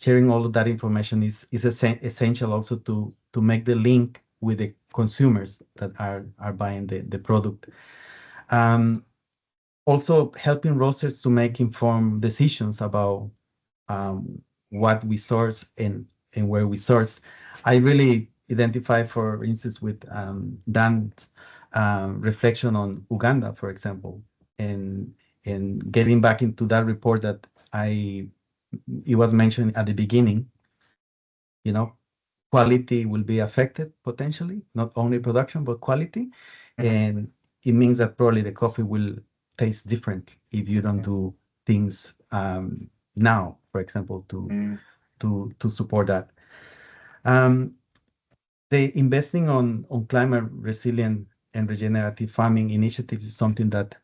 Sharing all of that information is essential also to make the link with the consumers that are buying the product. Also helping roasters to make informed decisions about what we source and where we source. I really identify, for instance, with Dan's reflection on Uganda, for example, and getting back into that report that it was mentioned at the beginning. Quality will be affected potentially, not only production, but quality. And it means that probably the coffee will taste different if you don't do things now, for example, to support that. The investing on climate resilient and regenerative farming initiatives is something that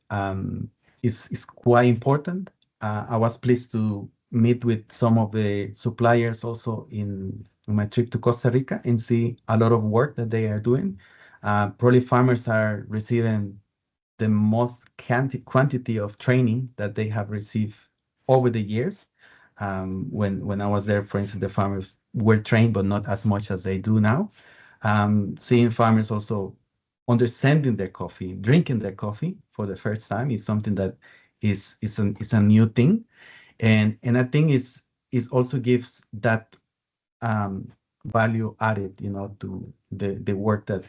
is quite important. I was pleased to meet with some of the suppliers also in my trip to Costa Rica and see a lot of work that they are doing. Probably farmers are receiving the most quantity of training that they have received over the years. When I was there, for instance, the farmers were trained, but not as much as they do now. Seeing farmers also understanding their coffee, drinking their coffee for the first time is something that is a new thing, and I think it also gives that value added, to the work that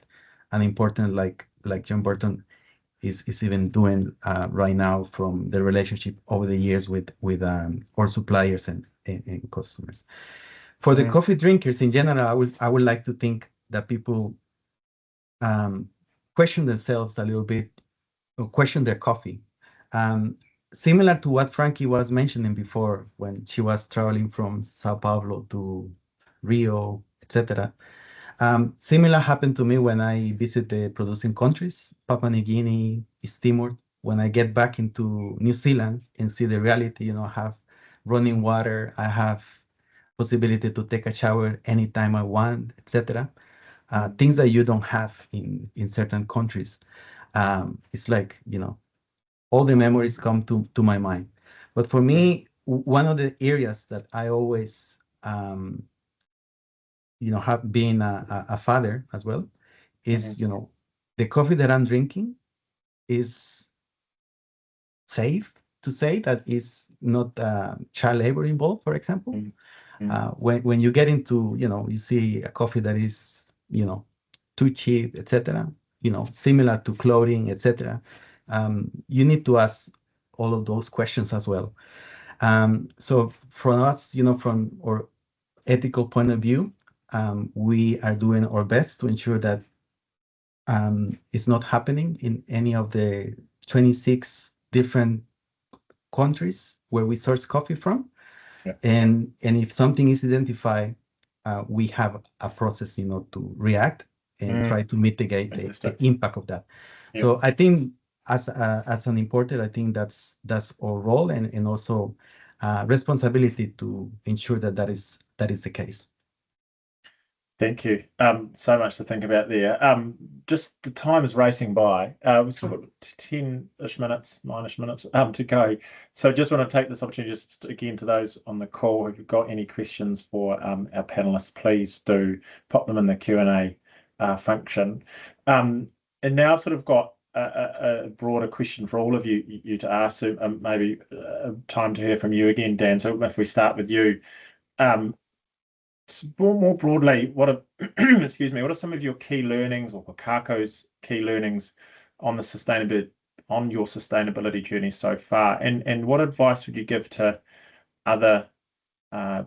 an important like John Burton is even doing right now, from the relationship over the years with our suppliers and customers. For the coffee drinkers in general, I would like to think that people question themselves a little bit, or question their coffee. Similar to what Frankie was mentioning before when she was traveling from Sao Paulo to Rio, etc. Similar happened to me when I visit the producing countries, Papua New Guinea, East Timor. When I get back into New Zealand and see the reality, I have running water, I have possibility to take a shower anytime I want, etc. Things that you don't have in certain countries. It's like, all the memories come to my mind. But for me, one of the areas that I always have been a father as well is the coffee that I'm drinking is safe to say, that is not child labor involved, for example. When you get into, you see a coffee that is too cheap, etc., similar to clothing, etc., you need to ask all of those questions as well. So from us, from our ethical point of view, we are doing our best to ensure that it's not happening in any of the 26 different countries where we source coffee from. And if something is identified, we have a process, to react and try to mitigate the impact of that. So I think as an importer, I think that's our role, and also responsibility to ensure that is the case. Thank you. So much to think about there. Just the time is racing by. We've still got 10-ish minutes, 9-ish minutes to go. So just want to take this opportunity just again to those on the call, if you've got any questions for our panelists, please do pop them in the Q&A function. And now I've sort of got a broader question for all of you to ask. So maybe time to hear from you again, Dan. So if we start with you, more broadly, what are excuse me, what are some of your key learnings, or Kōkako's key learnings on your sustainability journey so far, and what advice would you give to other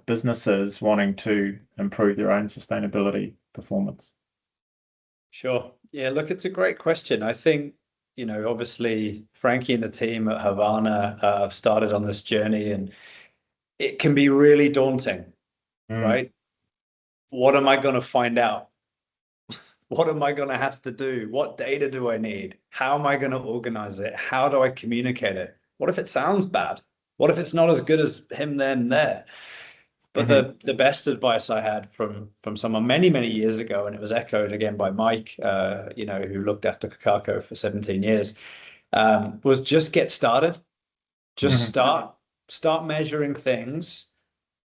businesses wanting to improve their own sustainability performance? Sure. Yeah, look, it's a great question. I think, obviously Frankie and the team at Havana have started on this journey, and it can be really daunting, right? What am I going to find out? What am I going to have to do? What data do I need? How am I going to organize it? How do I communicate it? What if it sounds bad? What if it's not as good as him then there? But the best advice I had from someone many, many years ago, and it was echoed again by Mike, who looked after Kōkako for 17 years, was just get started. Just start measuring things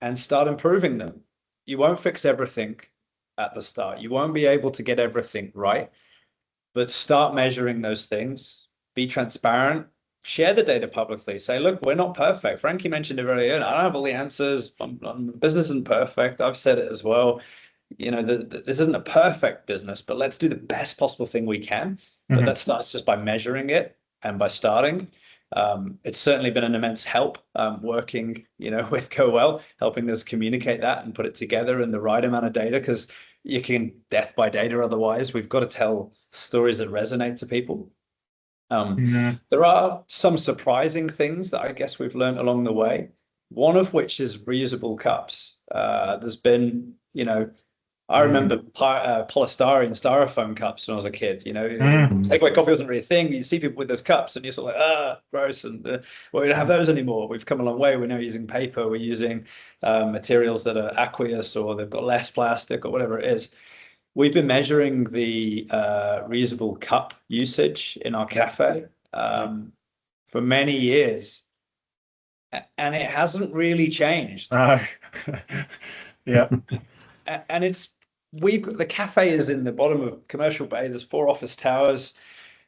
and start improving them. You won't fix everything at the start. You won't be able to get everything right, but start measuring those things. Be transparent. Share the data publicly. Say, look, we're not perfect. Frankie mentioned it earlier. I don't have all the answers. Business isn't perfect. I've said it as well. This isn't a perfect business, but let's do the best possible thing we can. But that starts just by measuring it and by starting. It's certainly been an immense help working, with GoWell, helping us communicate that and put it together in the right amount of data, because you can death by data otherwise. We've got to tell stories that resonate to people. There are some surprising things that I guess we've learned along the way, one of which is reusable cups. There's been, I remember polystyrene, styrofoam cups when I was a kid. Takeaway coffee wasn't really a thing. You see people with those cups and you're sort of like, gross. And well, we don't have those anymore. We've come a long way. We're now using paper. We're using materials that are aqueous, or they've got less plastic, or whatever it is. We've been measuring the reusable cup usage in our cafe for many years, and it hasn't really changed. Yeah. And the cafe is in the bottom of Commercial Bay. There's 4 office towers.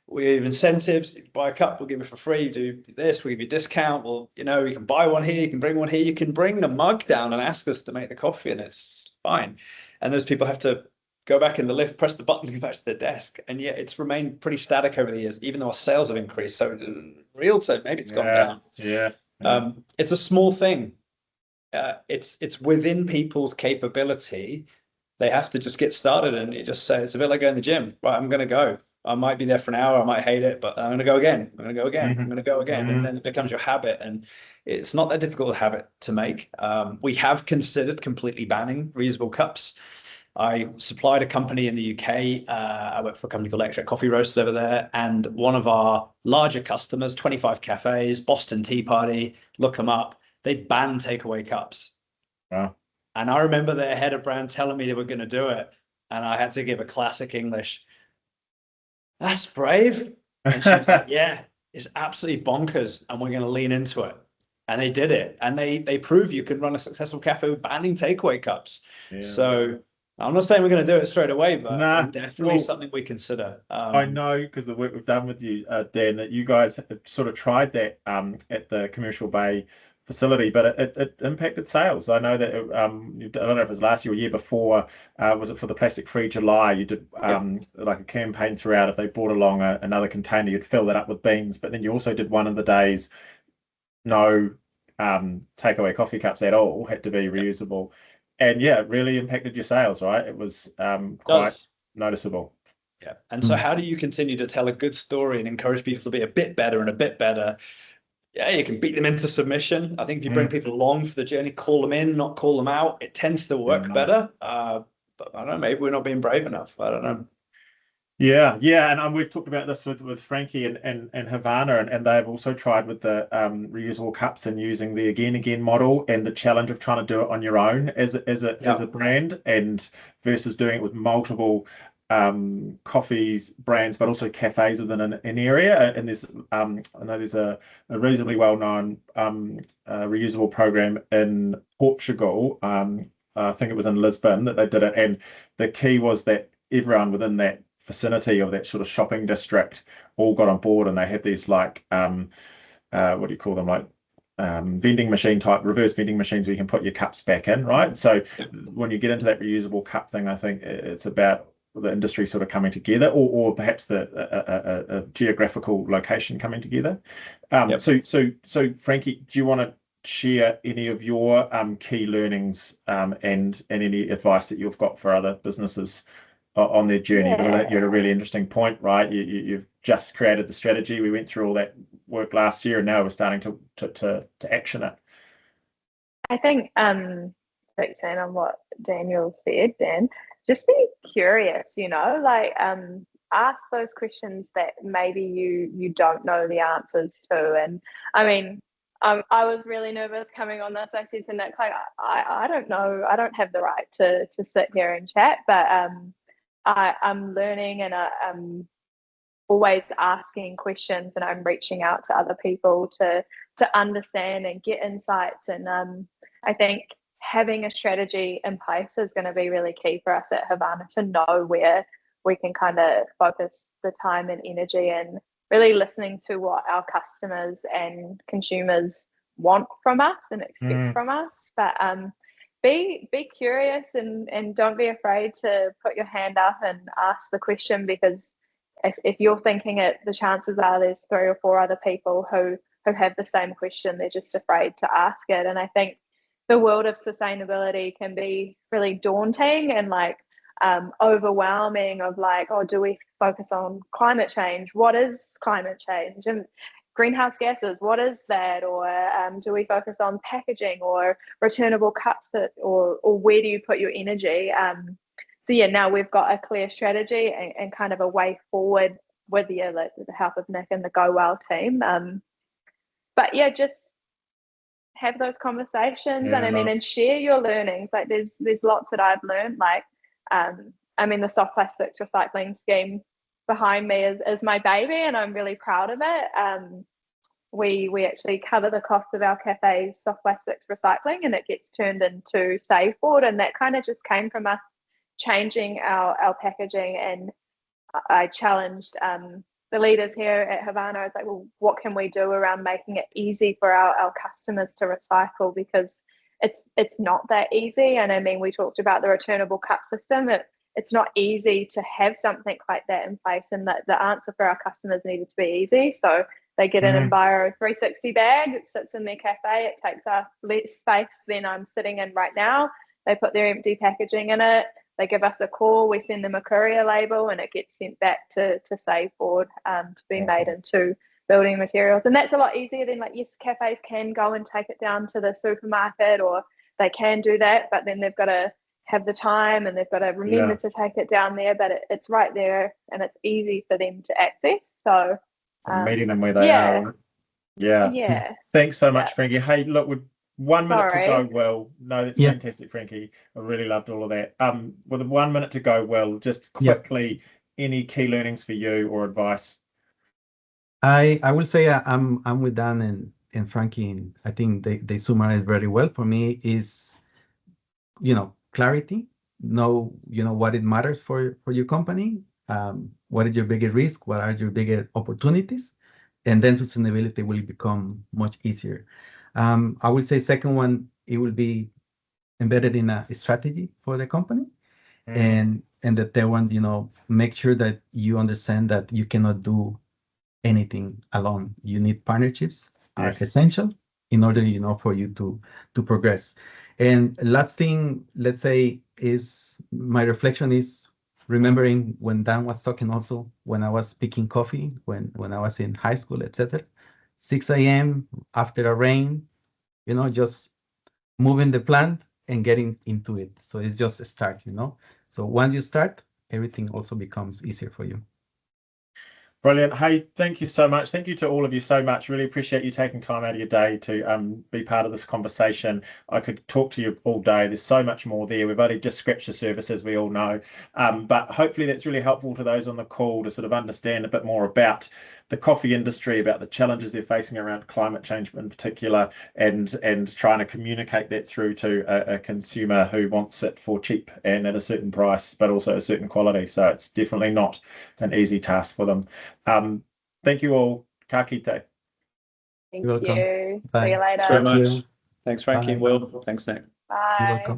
We have incentives. You buy a cup, we'll give it for free. You do this, we'll give you a discount. Well, you can buy one here, you can bring one here. You can bring the mug down and ask us to make the coffee, and it's fine. And those people have to go back in the lift, press the button, go back to their desk. And yet it's remained pretty static over the years, even though our sales have increased. So in real time, maybe it's gone down. Yeah. It's a small thing. It's within people's capability. They have to just get started, and you just say, it's a bit like going to the gym. Right, I'm going to go. I might be there for an hour. I might hate it, but I'm going to go again. I'm going to go again. I'm going to go again. And then it becomes your habit. And it's not that difficult a habit to make. We have considered completely banning reusable cups. I supplied a company in the UK. I work for a company called Electric Coffee Roasters over there. And one of our larger customers, 25 cafes, Boston Tea Party, look them up. They ban takeaway cups. Wow. And I remember their head of brand telling me they were going to do it. And I had to give a classic English, "That's brave." And she was like, yeah, it's absolutely bonkers. And we're going to lean into it. And they did it. And they prove you can run a successful cafe with banning takeaway cups. Yeah. So I'm not saying we're going to do it straight away, but definitely something we consider. I know, because the work we've done with you, Dan, that you guys have sort of tried that at the Commercial Bay facility, but it impacted sales. I know that I don't know if it was last year or year before. Was it for the Plastic Free July? You did like a campaign throughout. If they brought along another container, you'd fill that up with beans. But then you also did one of the days, no takeaway coffee cups at all, had to be reusable. And yeah, it really impacted your sales, right? It was quite noticeable. Yeah. And so how do you continue to tell a good story and encourage people to be a bit better and a bit better? Yeah, you can beat them into submission. I think if you bring people along for the journey, call them in, not call them out, it tends to work better. But I don't know, maybe we're not being brave enough. I don't know. Yeah, and we've talked about this with Frankie and Havana, and they've also tried with the reusable cups and using the again model, and the challenge of trying to do it on your own as a brand, and versus doing it with multiple coffees brands, but also cafes within an area. And there's I know there's a reasonably well-known reusable program in Portugal. I think it was in Lisbon that they did it, and the key was that everyone within that vicinity of that sort of shopping district all got on board, and they had these like what do you call them, like vending machine type reverse vending machines where you can put your cups back in, right? So when you get into that reusable cup thing, I think it's about the industry sort of coming together, or perhaps a geographical location coming together. So Frankie, do you want to share any of your key learnings and any advice that you've got for other businesses on their journey? Yeah. You're at a really interesting point, right? You've just created the strategy. We went through all that work last year, and now we're starting to action it. I think fixing on what Daniel said, Dan, just be curious, like ask those questions that maybe you don't know the answers to. And I mean, I was really nervous coming on this. I said to Nick, like, I don't know, I don't have the right to sit here and chat, but I'm learning, and I'm always asking questions, and I'm reaching out to other people to understand and get insights. And I think having a strategy in place is going to be really key for us at Havana, to know where we can kind of focus the time and energy, and really listening to what our customers and consumers want from us and expect from us. But be curious, and don't be afraid to put your hand up and ask the question, because if you're thinking it, the chances are there's 3 or 4 other people who have the same question. They're just afraid to ask it. And I think the world of sustainability can be really daunting and like overwhelming, of like, oh, do we focus on climate change? What is climate change? And greenhouse gases, what is that? Or do we focus on packaging or returnable cups, or where do you put your energy? So yeah, now we've got a clear strategy and kind of a way forward with the help of Nick and the Go Well team. But yeah, just have those conversations, and I mean, and share your learnings. Like there's lots that I've learned. Like I mean, the soft plastics recycling scheme behind me is my baby, and I'm really proud of it. We actually cover the cost of our cafe's soft plastics recycling, and it gets turned into Save Board, and that kind of just came from us changing our packaging. And I challenged the leaders here at Havana. I was like, well, what can we do around making it easy for our customers to recycle, because it's not that easy. And I mean, we talked about the returnable cup system. It's not easy to have something like that in place, and that the answer for our customers needed to be easy. So they get an Enviro 360 bag, it sits in their cafe, it takes up less space than I'm sitting in right now. They put their empty packaging in it, they give us a call, we send them a courier label, and it gets sent back to Save Board to be made into building materials. And that's a lot easier than, like, yes, cafes can go and take it down to the supermarket, or they can do that, but then they've got to have the time and they've got to remember to take it down there, but it's right there and it's easy for them to access. So meeting them where they are. Yeah. Thanks so much, Frankie. Hey, look, with 1 minute to go, well, no, that's fantastic, Frankie. I really loved all of that. With 1 minute to go, well, just quickly, any key learnings for you or advice? I will say I'm with Dan and Frankie, and I think they summarize very well. For me is, clarity, know, what it matters for your company, what is your biggest risk, what are your biggest opportunities, and then sustainability will become much easier. I would say second one, it will be embedded in a strategy for the company. And the third one, make sure that you understand that you cannot do anything alone. You need partnerships are essential in order, for you to progress. And last thing, let's say, is my reflection is remembering when Dan was talking also, when I was picking coffee, when I was in high school, etc. 6 a.m. after a rain, just moving the plant and getting into it. So it's just a start, So once you start, everything also becomes easier for you. Brilliant. Hey, thank you so much. Thank you to all of you so much. Really appreciate you taking time out of your day to be part of this conversation. I could talk to you all day. There's so much more there. We've only just scratched the surface, as we all know. But hopefully that's really helpful to those on the call to sort of understand a bit more about the coffee industry, about the challenges they're facing around climate change in particular, and trying to communicate that through to a consumer who wants it for cheap and at a certain price, but also a certain quality. So it's definitely not an easy task for them. Thank you all. Ka kite. Thank You're welcome. you. Bye. See you later. Thanks very much. you. Thanks, Frankie and Bye. Will. Thanks, Nick. Bye. You're welcome.